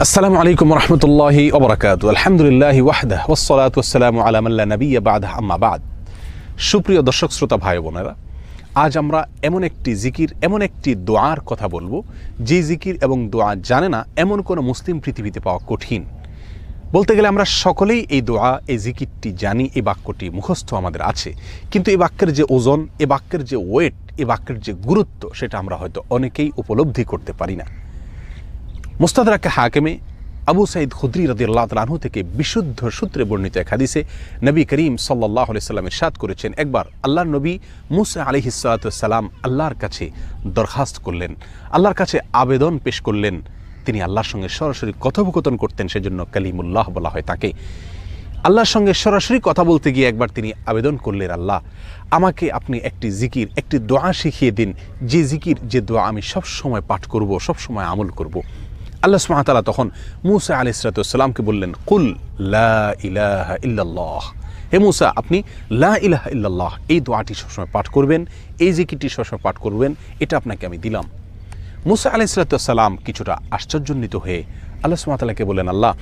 আসসালামু আলাইকুম রহমতুল্লাহি ওবরাকাতু। আলহামদুলিল্লাহি ওয়াহদাহ ওয়াসসালাতু ওয়াসসালামু আলা মান লা নাবিয়্যা বা'দাহ, আম্মা বা'দ। সুপ্রিয় দর্শক শ্রোতা ভাই বোনেরা, আজ আমরা এমন একটি জিকির, এমন একটি দোয়ার কথা বলবো যে জিকির এবং দোয়া জানে না এমন কোনো মুসলিম পৃথিবীতে পাওয়া কঠিন। বলতে গেলে আমরা সকলেই এই দোয়া, এই জিকিরটি জানি, এই বাক্যটি মুখস্থ আমাদের আছে, কিন্তু এই বাক্যের যে ওজন, এই বাক্যের যে ওয়েট, এই বাক্যের যে গুরুত্ব, সেটা আমরা হয়তো অনেকেই উপলব্ধি করতে পারি না। মুস্তাদরাকে হাকিমে আবু সাঈদ খুদরি রাদিয়াল্লাহু তাআলা আনহু থেকে বিশুদ্ধ সূত্রে বর্ণিত এক হাদিসে নবী করিম সাল্লাল্লাহু আলাইহি সাল্লাম ইরশাদ করেছেন, একবার আল্লাহর নবী মুসা আলাইহিস সালাতু ওয়াস সালাম আল্লাহর কাছে দরখাস্ত করলেন, আল্লাহর কাছে আবেদন পেশ করলেন। তিনি আল্লাহর সঙ্গে সরাসরি কথোপকথন করতেন, সেজন্য কালিমুল্লাহ বলা হয় তাকে। আল্লাহর সঙ্গে সরাসরি কথা বলতে গিয়ে একবার তিনি আবেদন করলেন, আল্লাহ আমাকে আপনি একটি জিকির, একটি দোয়া শিখিয়ে দিন, যে জিকির, যে দোয়া আমি সবসময় পাঠ করব, সবসময় আমল করব। আল্লাহ সুবহানাহু ওয়া তাআলা তখন মূসা আলাইহিস সালাতু ওয়াস সালামকে বললেন, কুল লা ইলাহা ইল্লাল্লাহ, হে মূসা আপনি লা ইলাহা ইল্লাল্লাহ এই দোয়াটি সবসময় পাঠ করবেন, এই জিকিরটি সবসময় পাঠ করবেন, এটা আপনাকে আমি দিলাম। মূসা আলাইহিস সালাতু ওয়াস সালাম কিছুটা আশ্চর্যান্বিত হয়ে আল্লাহ সুবহানাহু ওয়া তাআলাকে বললেন, আল্লাহ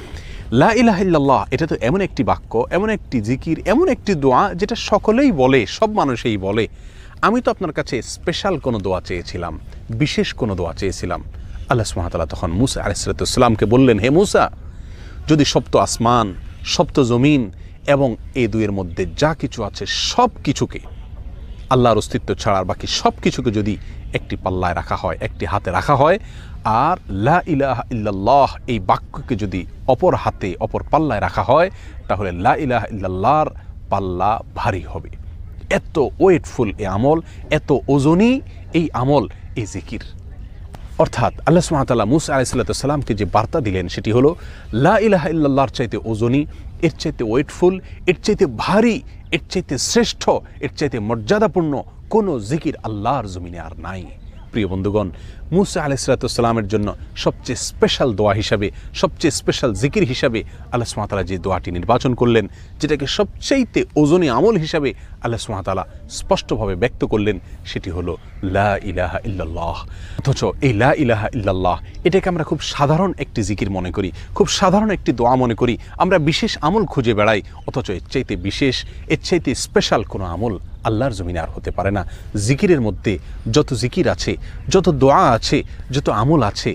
লা ইলাহা ইল্লাল্লাহ এটা তো এমন একটি বাক্য, এমন একটি জিকির, এমন একটি দোয়া যেটা সকলেই বলে, সব মানুষই বলে। আমি তো আপনার কাছে স্পেশাল কোনো দোয়া চেয়েছিলাম, বিশেষ কোনো দোয়া চেয়েছিলাম। আল্লাহ সুবহানাহু ওয়া তাআলা তখন মূসা আলাইহিস সালাতু ওয়াস সালামকে বললেন, হে মূসা, যদি সপ্ত আসমান, সপ্ত জমিন এবং এই দুইয়ের মধ্যে যা কিছু আছে সব কিছুকে, আল্লাহর অস্তিত্ব ছাড়া আর বাকি সব কিছুকে যদি একটি পাল্লায় রাখা হয়, একটি হাতে রাখা হয়, আর লা ইলাহা ইল্লাল্লাহ এই বাক্যকে যদি অপর হাতে, অপর পাল্লায় রাখা হয়, তাহলে লা ইলাহা ইল্লাল্লাহর পাল্লা ভারী হবে। এত ওয়েটফুল এই আমল, এত ওজনী এই আমল, এই জিকির। অর্থাৎ আল্লাহ সুবহানাহু ওয়া তাআলা মূসা আলাইহিস সালাতু ওয়াস সালামকে যে বার্তা দিলেন সেটি হলো, লা ইলাহা ইল্লাল্লাহর চাইতে ওজনী, এর চাইতে ওয়েটফুল, এর চাইতে ভারী, এর চাইতে শ্রেষ্ঠ, এর চাইতে মর্যাদাপূর্ণ কোনো জিকির আল্লাহর জমিনে আর নাই। প্রিয় বন্ধুগণ, মূসা আলাইহিস সালাতু ওয়াস সালামের জন্য সবচেয়ে স্পেশাল দোয়া হিসাবে, সবচেয়ে স্পেশাল জিকির হিসাবে আল্লাহ সুবহানাহু ওয়া তাআলা যে দোয়াটি নির্বাচন করলেন, যেটাকে সবচাইতে ওজনী আমল হিসাবে আল্লাহ সুবহানাহু ওয়া তাআলা স্পষ্টভাবে ব্যক্ত করলেন, সেটি হলো লা ইলাহা ইল্লাল্লাহ। অথচ এই লা ইলাহা ইল্লাল্লাহ এটাকে আমরা খুব সাধারণ একটি জিকির মনে করি, খুব সাধারণ একটি দোয়া মনে করি, আমরা বিশেষ আমল খুঁজে বেড়াই। অথচ এর চাইতে বিশেষ, এর চাইতে স্পেশাল কোনো আমল আল্লাহর জমিনে আর হতে পারে না। জিকিরের মধ্যে যত জিকির আছে, যত দোয়া আছে, যত আমল আছে,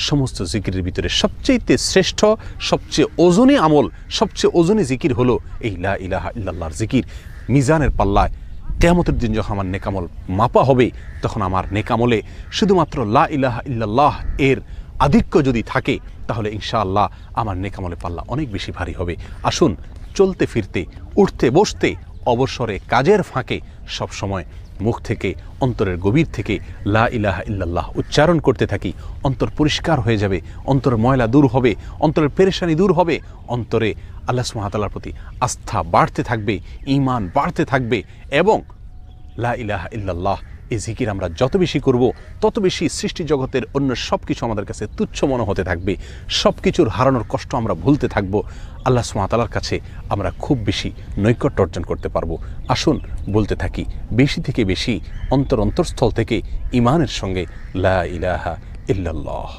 সমস্ত জিকিরের ভিতরে সবচেয়ে শ্রেষ্ঠ, সবচেয়ে ওজনী আমল, সবচেয়ে ওজনী জিকির হলো এই লা ইলাহা ইল্লাল্লাহর জিকির। মিজানের পাল্লায় কিয়ামতের দিন যখন আমার নেকামল মাপা হবে, তখন আমার নেকামলে শুধুমাত্র লা ইলাহা ইল্লাল্লাহ এর আধিক্য যদি থাকে, তাহলে ইনশাআল্লাহ আমার নেকামলে পাল্লা অনেক বেশি ভারী হবে। আসুন, চলতে ফিরতে, উঠতে বসতে, অবসরে, কাজের ফাঁকে সবসময় মুখ থেকে, অন্তরের গভীর থেকে লা ইলাহা ইল্লাল্লাহ উচ্চারণ করতে থাকি। অন্তর পরিষ্কার হয়ে যাবে, অন্তরের ময়লা দূর হবে, অন্তরের পেরেশানি দূর হবে, অন্তরে আল্লাহ সুবহানাহু ওয়া তাআলার প্রতি আস্থা বাড়তে থাকবে, ঈমান বাড়তে থাকবে। এবং লা ইলাহা ইল্লাল্লাহ এই জিকির আমরা যত বেশি করব, তত বেশি সৃষ্টি জগতের অন্য সব কিছু আমাদের কাছে তুচ্ছ মনে হতে থাকবে। সব কিছুর হারানোর কষ্ট আমরা ভুলতে থাকব। আল্লাহ সুবহানাহু ওয়া তাআলার কাছে আমরা খুব বেশি নৈকট্য অর্জন করতে পারবো। আসুন বলতে থাকি বেশি থেকে বেশি, অন্তরস্থল থেকে ঈমানের সঙ্গে লা ইলাহা ইল্লাল্লাহ।